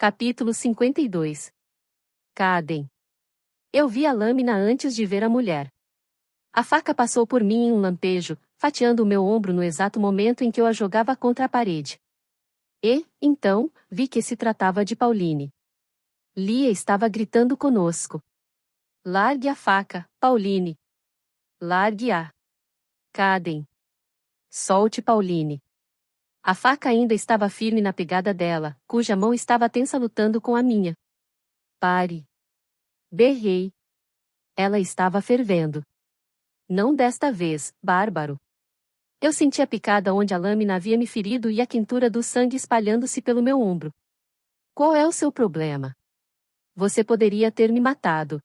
Capítulo 52. Caden. Eu vi a lâmina antes de ver a mulher. A faca passou por mim em um lampejo, fatiando o meu ombro no exato momento em que eu a jogava contra a parede. E, então, vi que se tratava de Pauline. Lia estava gritando conosco. Largue a faca, Pauline. Largue-a. Caden. Solte Pauline. A faca ainda estava firme na pegada dela, cuja mão estava tensa lutando com a minha. Pare. Berrei. Ela estava fervendo. Não desta vez, bárbaro. Eu senti a picada onde a lâmina havia me ferido e a quentura do sangue espalhando-se pelo meu ombro. Qual é o seu problema? Você poderia ter me matado.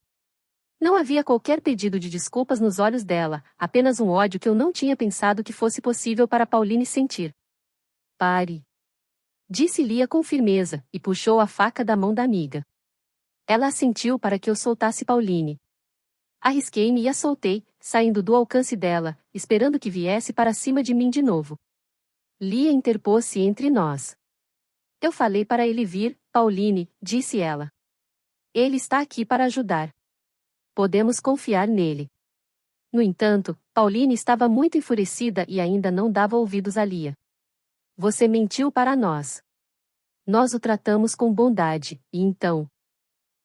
Não havia qualquer pedido de desculpas nos olhos dela, apenas um ódio que eu não tinha pensado que fosse possível para Pauline sentir. Pare. Disse Lia com firmeza, e puxou a faca da mão da amiga. Ela assentiu para que eu soltasse Pauline. Arrisquei-me e a soltei, saindo do alcance dela, esperando que viesse para cima de mim de novo. Lia interpôs-se entre nós. Eu falei para ele vir, Pauline, disse ela. Ele está aqui para ajudar. Podemos confiar nele. No entanto, Pauline estava muito enfurecida e ainda não dava ouvidos a Lia. Você mentiu para nós. Nós o tratamos com bondade, e então...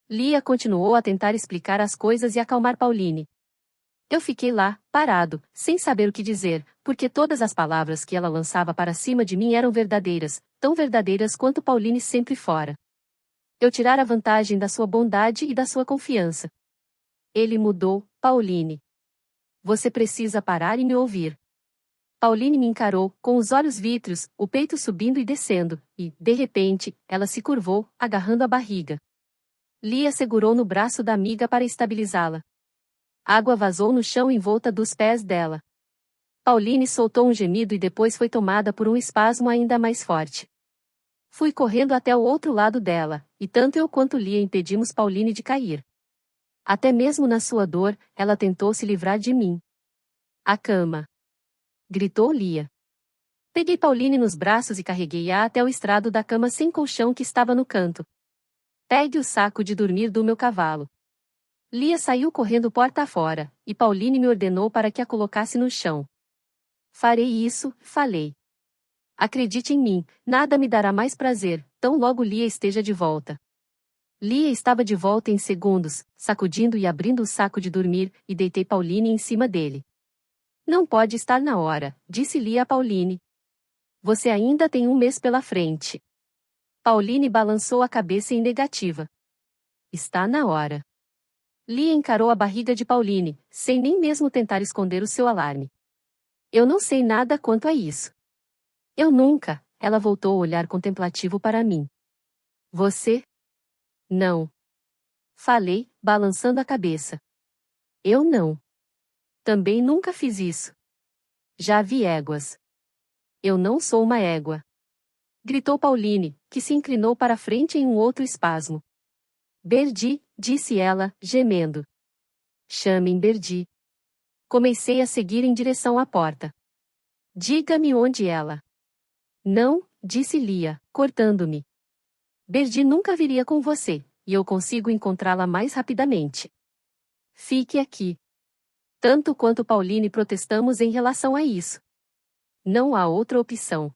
Lia continuou a tentar explicar as coisas e acalmar Pauline. Eu fiquei lá, parado, sem saber o que dizer, porque todas as palavras que ela lançava para cima de mim eram verdadeiras, tão verdadeiras quanto Pauline sempre fora. Eu tirara vantagem da sua bondade e da sua confiança. Ele mudou, Pauline. Você precisa parar e me ouvir. Pauline me encarou, com os olhos vítreos, o peito subindo e descendo, e, de repente, ela se curvou, agarrando a barriga. Lia segurou no braço da amiga para estabilizá-la. Água vazou no chão em volta dos pés dela. Pauline soltou um gemido e depois foi tomada por um espasmo ainda mais forte. Fui correndo até o outro lado dela, e tanto eu quanto Lia impedimos Pauline de cair. Até mesmo na sua dor, ela tentou se livrar de mim. A cama! Gritou Lia. Peguei Pauline nos braços e carreguei-a até o estrado da cama sem colchão que estava no canto. Pegue o saco de dormir do meu cavalo. Lia saiu correndo porta afora, e Pauline me ordenou para que a colocasse no chão. Farei isso, falei. Acredite em mim, nada me dará mais prazer, tão logo Lia esteja de volta. Lia estava de volta em segundos, sacudindo e abrindo o saco de dormir, e deitei Pauline em cima dele. Não pode estar na hora, disse Lia a Pauline. Você ainda tem um mês pela frente. Pauline balançou a cabeça em negativa. Está na hora. Lia encarou a barriga de Pauline, sem nem mesmo tentar esconder o seu alarme. Eu não sei nada quanto a isso. Eu nunca, ela voltou a olhar contemplativo para mim. Você? Não. Falei, balançando a cabeça. Eu não. Também nunca fiz isso. Já vi éguas. Eu não sou uma égua. Gritou Pauline, que se inclinou para a frente em um outro espasmo. Berdi, disse ela, gemendo. Chamem Berdi. Comecei a seguir em direção à porta. Diga-me onde ela. Não, disse Lia, cortando-me. Berdi nunca viria com você, e eu consigo encontrá-la mais rapidamente. Fique aqui. Tanto quanto Pauline protestamos em relação a isso. Não há outra opção.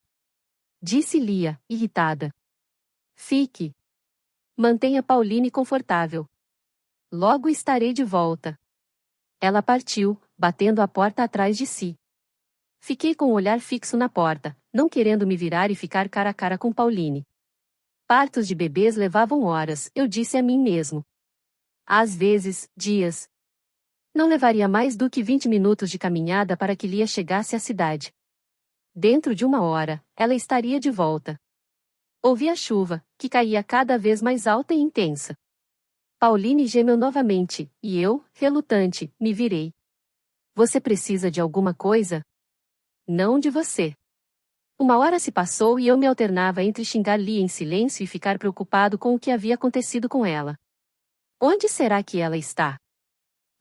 Disse Lia, irritada. Fique. Mantenha Pauline confortável. Logo estarei de volta. Ela partiu, batendo a porta atrás de si. Fiquei com o olhar fixo na porta, não querendo me virar e ficar cara a cara com Pauline. Partos de bebês levavam horas, eu disse a mim mesmo. Às vezes, dias. Não levaria mais do que 20 minutos de caminhada para que Lia chegasse à cidade. Dentro de 1 hora, ela estaria de volta. Ouvi a chuva, que caía cada vez mais alta e intensa. Pauline gemeu novamente, e eu, relutante, me virei. Você precisa de alguma coisa? Não de você. 1 hora se passou e eu me alternava entre xingar Lia em silêncio e ficar preocupado com o que havia acontecido com ela. Onde será que ela está?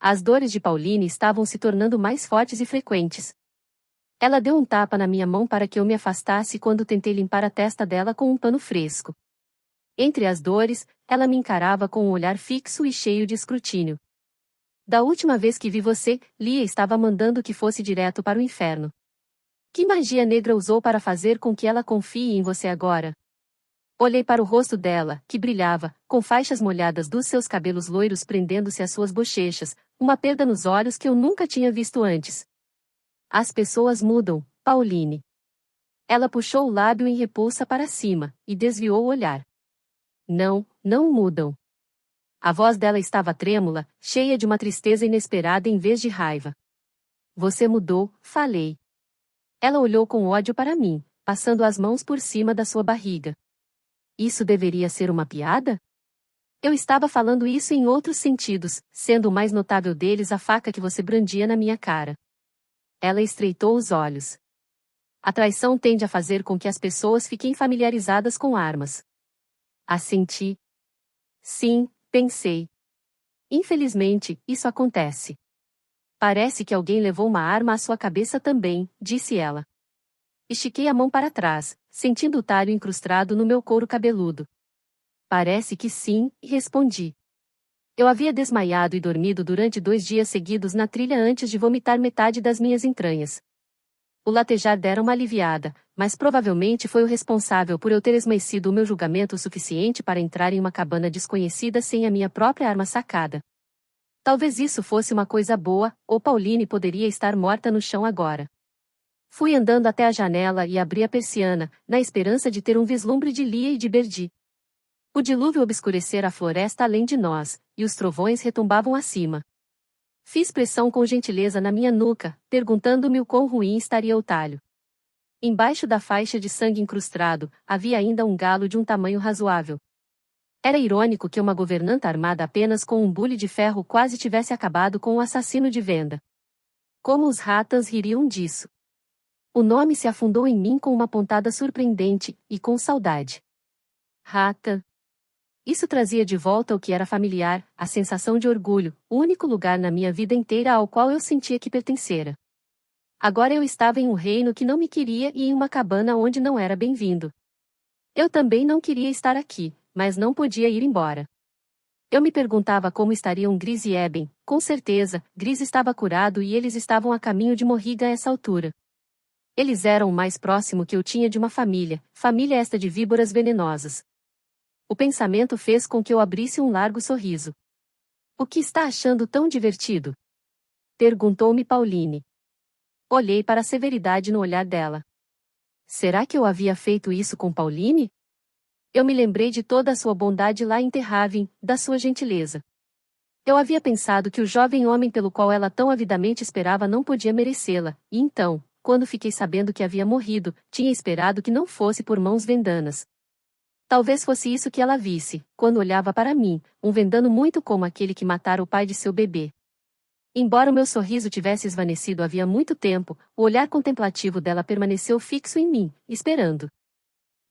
As dores de Pauline estavam se tornando mais fortes e frequentes. Ela deu um tapa na minha mão para que eu me afastasse quando tentei limpar a testa dela com um pano fresco. Entre as dores, ela me encarava com um olhar fixo e cheio de escrutínio. Da última vez que vi você, Lia estava mandando que fosse direto para o inferno. Que magia negra usou para fazer com que ela confie em você agora? Olhei para o rosto dela, que brilhava, com faixas molhadas dos seus cabelos loiros prendendo-se às suas bochechas, uma perda nos olhos que eu nunca tinha visto antes. As pessoas mudam, Pauline. Ela puxou o lábio em repulsa para cima, e desviou o olhar. Não, não mudam. A voz dela estava trêmula, cheia de uma tristeza inesperada em vez de raiva. Você mudou, falei. Ela olhou com ódio para mim, passando as mãos por cima da sua barriga. Isso deveria ser uma piada? Eu estava falando isso em outros sentidos, sendo o mais notável deles a faca que você brandia na minha cara. Ela estreitou os olhos. A traição tende a fazer com que as pessoas fiquem familiarizadas com armas. Assenti. Sim, pensei. Infelizmente, isso acontece. Parece que alguém levou uma arma à sua cabeça também, disse ela. Estiquei a mão para trás, sentindo o talho incrustado no meu couro cabeludo. Parece que sim, respondi. Eu havia desmaiado e dormido durante 2 dias seguidos na trilha antes de vomitar metade das minhas entranhas. O latejar dera uma aliviada, mas provavelmente foi o responsável por eu ter esmaecido o meu julgamento o suficiente para entrar em uma cabana desconhecida sem a minha própria arma sacada. Talvez isso fosse uma coisa boa, ou Pauline poderia estar morta no chão agora. Fui andando até a janela e abri a persiana, na esperança de ter um vislumbre de Lia e de Berdi. O dilúvio obscurecera a floresta além de nós, e os trovões retumbavam acima. Fiz pressão com gentileza na minha nuca, perguntando-me o quão ruim estaria o talho. Embaixo da faixa de sangue incrustado, havia ainda um galo de um tamanho razoável. Era irônico que uma governanta armada apenas com um bule de ferro quase tivesse acabado com o assassino de venda. Como os ratas ririam disso. O nome se afundou em mim com uma pontada surpreendente, e com saudade. Rata. Isso trazia de volta o que era familiar, a sensação de orgulho, o único lugar na minha vida inteira ao qual eu sentia que pertencera. Agora eu estava em um reino que não me queria e em uma cabana onde não era bem-vindo. Eu também não queria estar aqui, mas não podia ir embora. Eu me perguntava como estariam Gris e Eben. Com certeza, Gris estava curado e eles estavam a caminho de Morriga a essa altura. Eles eram o mais próximo que eu tinha de uma família esta de víboras venenosas. O pensamento fez com que eu abrisse um largo sorriso. O que está achando tão divertido? Perguntou-me Pauline. Olhei para a severidade no olhar dela. Será que eu havia feito isso com Pauline? Eu me lembrei de toda a sua bondade lá em Terraven, da sua gentileza. Eu havia pensado que o jovem homem pelo qual ela tão avidamente esperava não podia merecê-la, e então, quando fiquei sabendo que havia morrido, tinha esperado que não fosse por mãos vendanas. Talvez fosse isso que ela visse, quando olhava para mim, um vendano muito como aquele que matara o pai de seu bebê. Embora o meu sorriso tivesse esvanecido havia muito tempo, o olhar contemplativo dela permaneceu fixo em mim, esperando.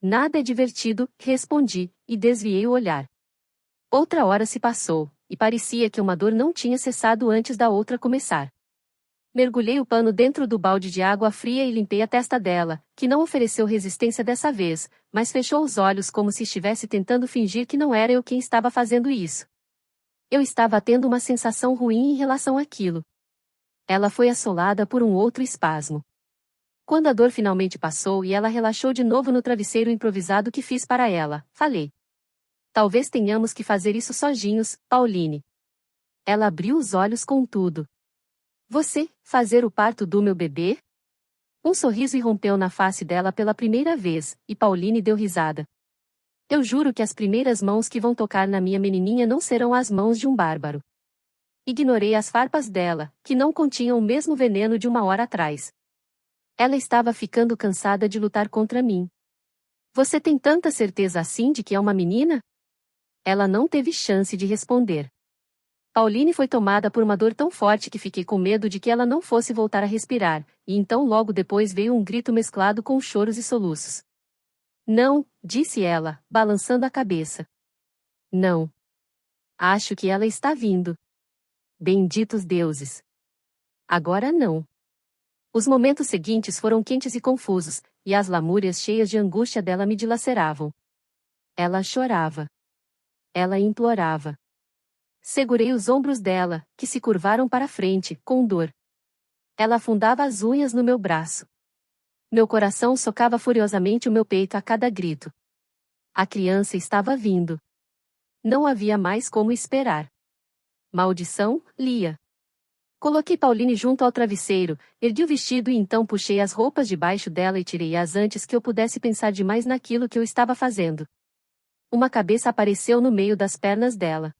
Nada é divertido, respondi, e desviei o olhar. Outra hora se passou, e parecia que uma dor não tinha cessado antes da outra começar. Mergulhei o pano dentro do balde de água fria e limpei a testa dela, que não ofereceu resistência dessa vez, mas fechou os olhos como se estivesse tentando fingir que não era eu quem estava fazendo isso. Eu estava tendo uma sensação ruim em relação àquilo. Ela foi assolada por um outro espasmo. Quando a dor finalmente passou e ela relaxou de novo no travesseiro improvisado que fiz para ela, falei. Talvez tenhamos que fazer isso sozinhos, Pauline. Ela abriu os olhos com tudo. Você, fazer o parto do meu bebê? Um sorriso irrompeu na face dela pela primeira vez, e Pauline deu risada. Eu juro que as primeiras mãos que vão tocar na minha menininha não serão as mãos de um bárbaro. Ignorei as farpas dela, que não continham o mesmo veneno de uma hora atrás. Ela estava ficando cansada de lutar contra mim. Você tem tanta certeza assim de que é uma menina? Ela não teve chance de responder. Pauline foi tomada por uma dor tão forte que fiquei com medo de que ela não fosse voltar a respirar, e então logo depois veio um grito mesclado com choros e soluços. Não, disse ela, balançando a cabeça. Não. Acho que ela está vindo. Benditos deuses. Agora não. Os momentos seguintes foram quentes e confusos, e as lamúrias cheias de angústia dela me dilaceravam. Ela chorava. Ela implorava. Segurei os ombros dela, que se curvaram para frente, com dor. Ela afundava as unhas no meu braço. Meu coração socava furiosamente o meu peito a cada grito. A criança estava vindo. Não havia mais como esperar. Maldição, Lia. Coloquei Pauline junto ao travesseiro, ergui o vestido e então puxei as roupas debaixo dela e tirei-as antes que eu pudesse pensar demais naquilo que eu estava fazendo. Uma cabeça apareceu no meio das pernas dela.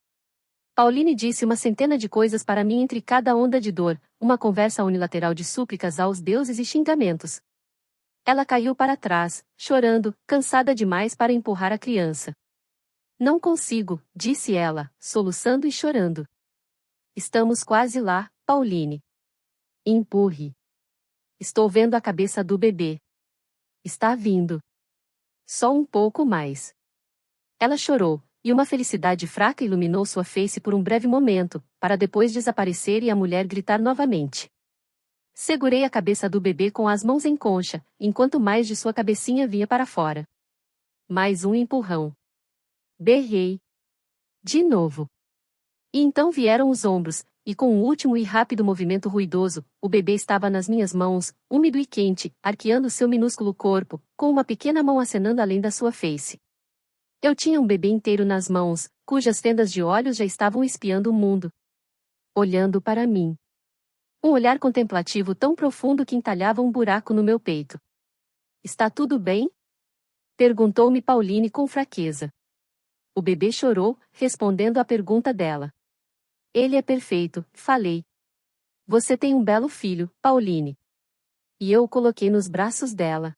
Pauline disse uma centena de coisas para mim entre cada onda de dor, uma conversa unilateral de súplicas aos deuses e xingamentos. Ela caiu para trás, chorando, cansada demais para empurrar a criança. Não consigo, disse ela, soluçando e chorando. Estamos quase lá, Pauline. Empurre. Estou vendo a cabeça do bebê. Está vindo. Só um pouco mais. Ela chorou, e uma felicidade fraca iluminou sua face por um breve momento, para depois desaparecer e a mulher gritar novamente. Segurei a cabeça do bebê com as mãos em concha, enquanto mais de sua cabecinha vinha para fora. Mais um empurrão. Berrei. De novo. E então vieram os ombros, e com um último e rápido movimento ruidoso, o bebê estava nas minhas mãos, úmido e quente, arqueando seu minúsculo corpo, com uma pequena mão acenando além da sua face. Eu tinha um bebê inteiro nas mãos, cujas fendas de olhos já estavam espiando o mundo. Olhando para mim. Um olhar contemplativo tão profundo que entalhava um buraco no meu peito. Está tudo bem? Perguntou-me Pauline com fraqueza. O bebê chorou, respondendo à pergunta dela. Ele é perfeito, falei. Você tem um belo filho, Pauline. E eu o coloquei nos braços dela.